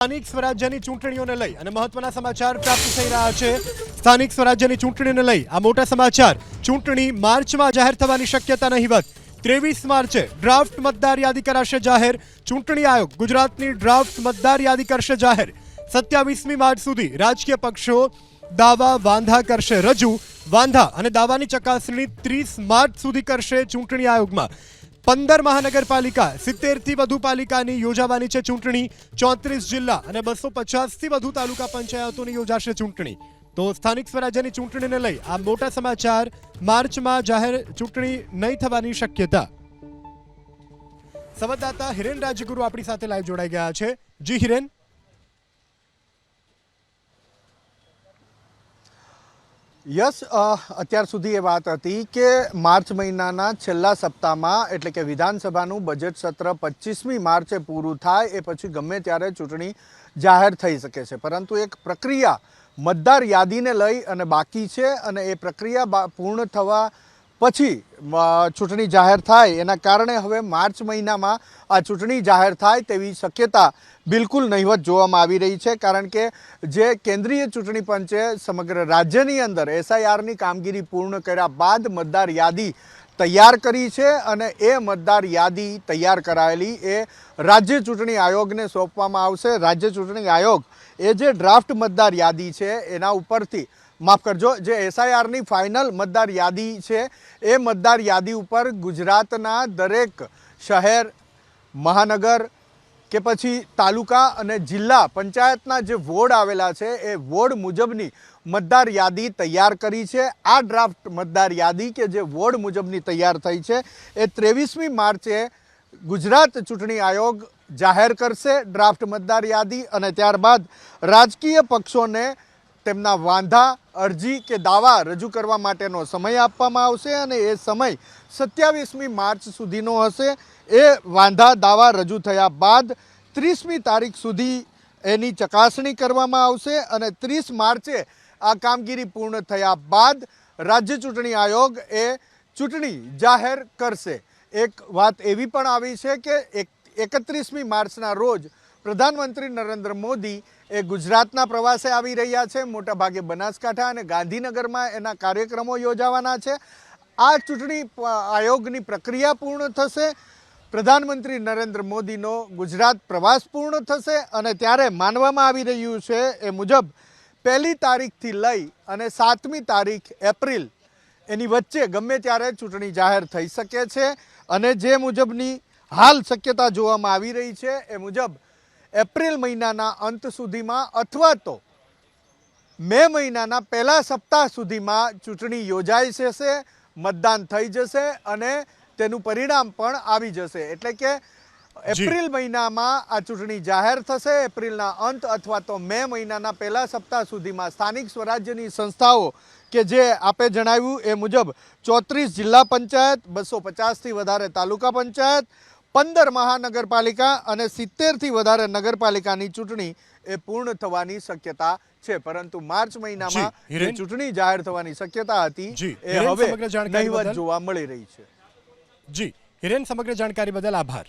સ્થાનિક સ્વરાજ્યની ચૂંટણીઓને લઈ અને મહત્વના સમાચાર પ્રાપ્ત થઈ રહ્યા છે। સ્થાનિક સ્વરાજ્યની ચૂંટણીને લઈ આ મોટા સમાચાર। ચૂંટણી માર્ચમાં જાહેર થવાની શક્યતા નહીવત। 23 માર્ચે ડ્રાફ્ટ મતદાર યાદી કરાશે જાહેર। ચૂંટણી આયોગ ગુજરાતની ડ્રાફ્ટ મતદાર યાદી કરશે જાહેર। 27મી માર્ચ સુધી રાજકીય પક્ષો દાવા વાંધા કરશે રજૂ। વાંધા અને દાવાની ચકાસણી 30 માર્ચ સુધી કરશે ચૂંટણી આયોગમાં। 15 મહાનગરપાલિકા 70 થી વધુ પાલિકાની યોજાવાની છે ચૂંટણી। 34 જિલ્લા અને 250 થી વધુ તાલુકા પંચાયતોની યોજાશે ચૂંટણી। તો સ્થાનિક સ્વરાજ્યની ચૂંટણીને લઈ આ મોટા સમાચાર। માર્ચમાં જાહેર ચૂંટણી નહીં થવાની શક્યતા। સંવાદદાતા હિરેન રાજગુરુ આપણી સાથે લાઈવ જોડાઈ ગયા છે। જી હિરેન। યસ, અત્યાર સુધી એ વાત હતી કે માર્ચ મહિનાના છેલ્લા સપ્તાહમાં એટલે કે વિધાનસભાનું બજેટ સત્ર 25મી માર્ચે પૂરું થાય એ પછી ગમે ત્યારે ચૂંટણી જાહેર થઈ શકે છે, પરંતુ એક પ્રક્રિયા મતદાર યાદીને લઈ અને બાકી છે અને એ પ્રક્રિયા પૂર્ણ થવા પછી ચૂંટણી જાહેર થાય એના કારણે હવે માર્ચ મહિનામાં આ ચૂંટણી જાહેર થાય તેવી શક્યતા બિલકુલ નહીવત જોવામાં આવી રહી છે। કારણ કે જે કેન્દ્રીય ચૂંટણી પંચે સમગ્ર રાજ્યની અંદર એસઆઈઆરની કામગીરી પૂર્ણ કર્યા બાદ મતદાર યાદી તૈયાર કરી છે અને એ મતદાર યાદી તૈયાર કરાયેલી એ રાજ્ય ચૂંટણી આયોગને સોંપવામાં આવશે। રાજ્ય ચૂંટણી આયોગ એ જે ડ્રાફ્ટ મતદાર યાદી છે એના ઉપરથી માફ કરજો, જે એસઆઈઆરની ફાઇનલ મતદાર યાદી છે એ મતદાર યાદી ઉપર ગુજરાતના દરેક શહેર, મહાનગર કે પછી તાલુકા અને જિલ્લા પંચાયતના જે વોર્ડ આવેલા છે એ વોર્ડ મુજબની મતદાર યાદી તૈયાર કરી છે। આ ડ્રાફ્ટ મતદાર યાદી કે જે વોર્ડ મુજબની તૈયાર થઈ છે એ 23મી માર્ચે ગુજરાત ચૂંટણી આયોગ જાહેર કરશે ડ્રાફ્ટ મતદાર યાદી અને ત્યારબાદ રાજકીય પક્ષોને તેમના વાંધા, અરજી કે દાવા રજૂ કરવા માટેનો સમય આપવામાં આવશે અને એ સમય 27મી માર્ચ સુધીનો હશે। એ વાંધા દાવા રજૂ થયા બાદ 30મી તારીખ સુધી એની ચકાસણી કરવામાં આવશે અને 30 માર્ચે આ કામગીરી પૂર્ણ થયા બાદ રાજ્ય ચૂંટણી આયોગ એ ચૂંટણી જાહેર કરશે। એક વાત એવી પણ આવી છે કે 31મી માર્ચના રોજ પ્રધાનમંત્રી નરેન્દ્ર મોદી એ ગુજરાતના પ્રવાસે આવી રહ્યા છે। મોટાભાગે બનાસકાંઠા અને ગાંધીનગરમાં એના કાર્યક્રમો યોજાવાના છે। આ ચૂંટણી આયોગની પ્રક્રિયા પૂર્ણ થશે, પ્રધાનમંત્રી નરેન્દ્ર મોદીનો ગુજરાત પ્રવાસ પૂર્ણ થશે અને ત્યારે માનવામાં આવી રહ્યું છે એ મુજબ 1લી તારીખથી લઈ અને 7મી તારીખ એપ્રિલ એની વચ્ચે ગમે ત્યારે ચૂંટણી જાહેર થઈ શકે છે અને જે મુજબની હાલ શક્યતા જોવામાં આવી રહી છે એ મુજબ એપ્રિલ મહિનાના અંત સુધીમાં અથવા તો મે મહિનાના પહેલા સપ્તાહ સુધીમાં ચૂંટણી યોજાઈ જશે, મતદાન થઈ જશે અને તેનું પરિણામ પણ આવી જશે। એટલે કે એપ્રિલ મહિનામાં આ ચૂંટણી જાહેર થશે। એપ્રિલના અંત અથવા તો મે મહિનાના પહેલા સપ્તાહ સુધીમાં સ્થાનિક સ્વરાજ્યની સંસ્થાઓ કે જે આપે જણાવ્યું એ મુજબ 34 જિલ્લા પંચાયત, 250થી વધારે તાલુકા પંચાયત, 15 મહાનગરપાલિકા અને 70થી વધારે નગરપાલિકાની ચૂંટણી એ પૂર્ણ થવાની શક્યતા છે, પરંતુ માર્ચ મહિનામાં જે ચૂંટણી જાહેર થવાની શક્યતા હતી એ હવે નહીવત જોવા મળી રહી છે। જી હિરેન, સમગ્ર જાણકારી બદલ આભાર।